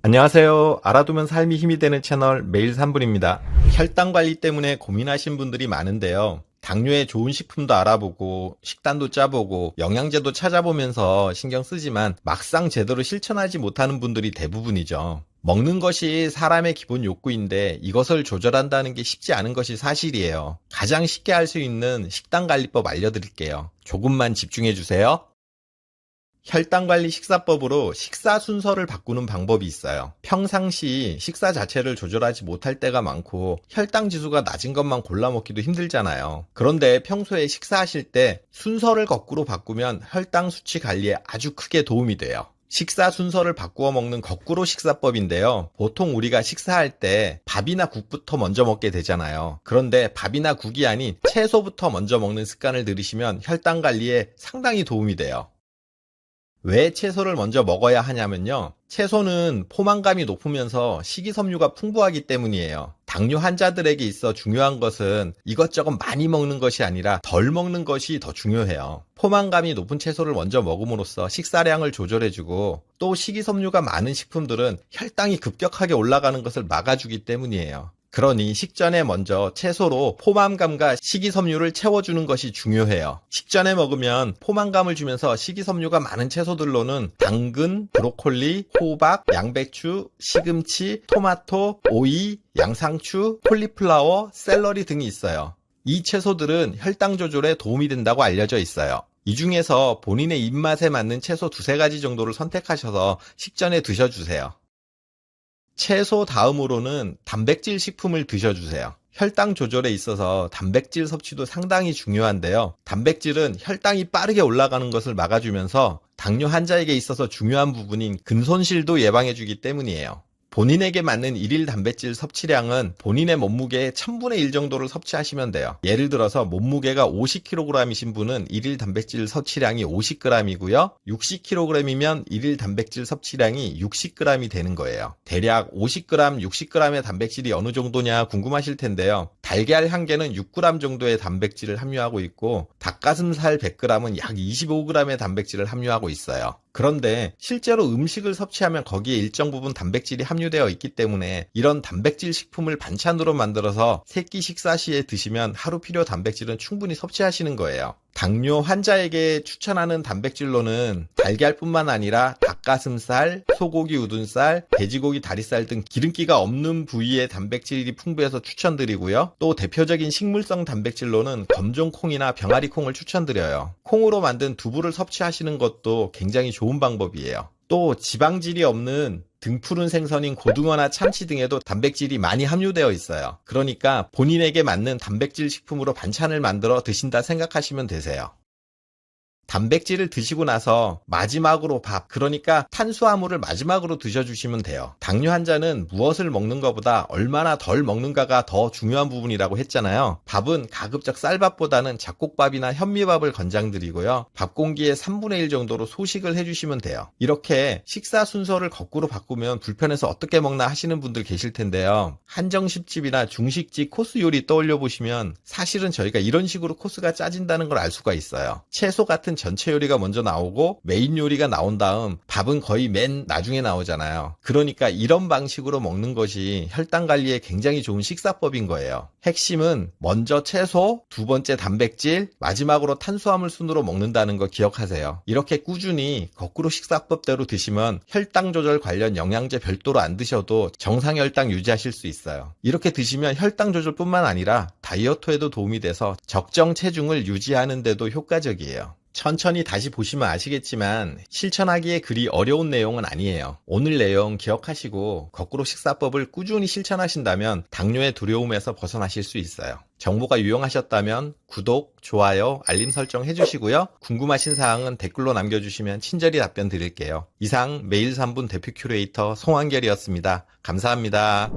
안녕하세요. 알아두면 삶이 힘이 되는 채널 매일 3분입니다. 혈당 관리 때문에 고민하신 분들이 많은데요. 당뇨에 좋은 식품도 알아보고 식단도 짜보고 영양제도 찾아보면서 신경 쓰지만 막상 제대로 실천하지 못하는 분들이 대부분이죠. 먹는 것이 사람의 기본 욕구인데 이것을 조절한다는 게 쉽지 않은 것이 사실이에요. 가장 쉽게 할 수 있는 식단 관리법 알려드릴게요. 조금만 집중해 주세요. 혈당관리 식사법으로 식사 순서를 바꾸는 방법이 있어요. 평상시 식사 자체를 조절하지 못할 때가 많고 혈당 지수가 낮은 것만 골라 먹기도 힘들잖아요. 그런데 평소에 식사하실 때 순서를 거꾸로 바꾸면 혈당 수치 관리에 아주 크게 도움이 돼요. 식사 순서를 바꾸어 먹는 거꾸로 식사법인데요. 보통 우리가 식사할 때 밥이나 국부터 먼저 먹게 되잖아요. 그런데 밥이나 국이 아닌 채소부터 먼저 먹는 습관을 들이시면 혈당 관리에 상당히 도움이 돼요. 왜 채소를 먼저 먹어야 하냐면요. 채소는 포만감이 높으면서 식이섬유가 풍부하기 때문이에요. 당뇨 환자들에게 있어 중요한 것은 이것저것 많이 먹는 것이 아니라 덜 먹는 것이 더 중요해요. 포만감이 높은 채소를 먼저 먹음으로써 식사량을 조절해주고 또 식이섬유가 많은 식품들은 혈당이 급격하게 올라가는 것을 막아주기 때문이에요. 그러니 식전에 먼저 채소로 포만감과 식이섬유를 채워주는 것이 중요해요. 식전에 먹으면 포만감을 주면서 식이섬유가 많은 채소들로는 당근, 브로콜리, 호박, 양배추, 시금치, 토마토, 오이, 양상추, 콜리플라워, 샐러리 등이 있어요. 이 채소들은 혈당 조절에 도움이 된다고 알려져 있어요. 이 중에서 본인의 입맛에 맞는 채소 두세 가지 정도를 선택하셔서 식전에 드셔주세요. 채소 다음으로는 단백질 식품을 드셔주세요. 혈당 조절에 있어서 단백질 섭취도 상당히 중요한데요. 단백질은 혈당이 빠르게 올라가는 것을 막아주면서 당뇨 환자에게 있어서 중요한 부분인 근손실도 예방해주기 때문이에요. 본인에게 맞는 일일 단백질 섭취량은 본인의 몸무게의 1000분의 1 정도를 섭취하시면 돼요. 예를 들어서 몸무게가 50kg이신 분은 일일 단백질 섭취량이 50g이고요. 60kg이면 일일 단백질 섭취량이 60g이 되는 거예요. 대략 50g, 60g의 단백질이 어느 정도냐 궁금하실 텐데요. 달걀 한 개는 6g 정도의 단백질을 함유하고 있고 닭가슴살 100g은 약 25g의 단백질을 함유하고 있어요. 그런데 실제로 음식을 섭취하면 거기에 일정 부분 단백질이 함유되어 있기 때문에 이런 단백질 식품을 반찬으로 만들어서 세끼 식사 시에 드시면 하루 필요 단백질은 충분히 섭취하시는 거예요. 당뇨 환자에게 추천하는 단백질로는 달걀뿐만 아니라 닭가슴살, 소고기 우둔살, 돼지고기 다리살 등 기름기가 없는 부위의 단백질이 풍부해서 추천드리고요. 또 대표적인 식물성 단백질로는 검정콩이나 병아리콩을 추천드려요. 콩으로 만든 두부를 섭취하시는 것도 굉장히 좋은 방법이에요. 또 지방질이 없는 등푸른 생선인 고등어나 참치 등에도 단백질이 많이 함유되어 있어요. 그러니까 본인에게 맞는 단백질 식품으로 반찬을 만들어 드신다 생각하시면 되세요. 단백질을 드시고 나서 마지막으로 밥, 그러니까 탄수화물을 마지막으로 드셔주시면 돼요. 당뇨 환자는 무엇을 먹는 것보다 얼마나 덜 먹는가가 더 중요한 부분이라고 했잖아요. 밥은 가급적 쌀밥보다는 잡곡밥이나 현미밥을 권장드리고요. 밥 공기의 3분의 1 정도로 소식을 해주시면 돼요. 이렇게 식사 순서를 거꾸로 바꾸면 불편해서 어떻게 먹나 하시는 분들 계실 텐데요. 한정식집이나 중식집 코스 요리 떠올려 보시면 사실은 저희가 이런 식으로 코스가 짜진다는 걸 알 수가 있어요. 채소 같은 전체 요리가 먼저 나오고 메인 요리가 나온 다음 밥은 거의 맨 나중에 나오잖아요. 그러니까 이런 방식으로 먹는 것이 혈당 관리에 굉장히 좋은 식사법인 거예요. 핵심은 먼저 채소, 두 번째 단백질, 마지막으로 탄수화물 순으로 먹는다는 거 기억하세요. 이렇게 꾸준히 거꾸로 식사법대로 드시면 혈당 조절 관련 영양제 별도로 안 드셔도 정상 혈당 유지하실 수 있어요. 이렇게 드시면 혈당 조절뿐만 아니라 다이어트에도 도움이 돼서 적정 체중을 유지하는 데도 효과적이에요. 천천히 다시 보시면 아시겠지만 실천하기에 그리 어려운 내용은 아니에요. 오늘 내용 기억하시고 거꾸로 식사법을 꾸준히 실천하신다면 당뇨의 두려움에서 벗어나실 수 있어요. 정보가 유용하셨다면 구독, 좋아요, 알림 설정 해주시고요. 궁금하신 사항은 댓글로 남겨주시면 친절히 답변 드릴게요. 이상 매일 3분 대표 큐레이터 송한결이었습니다. 감사합니다.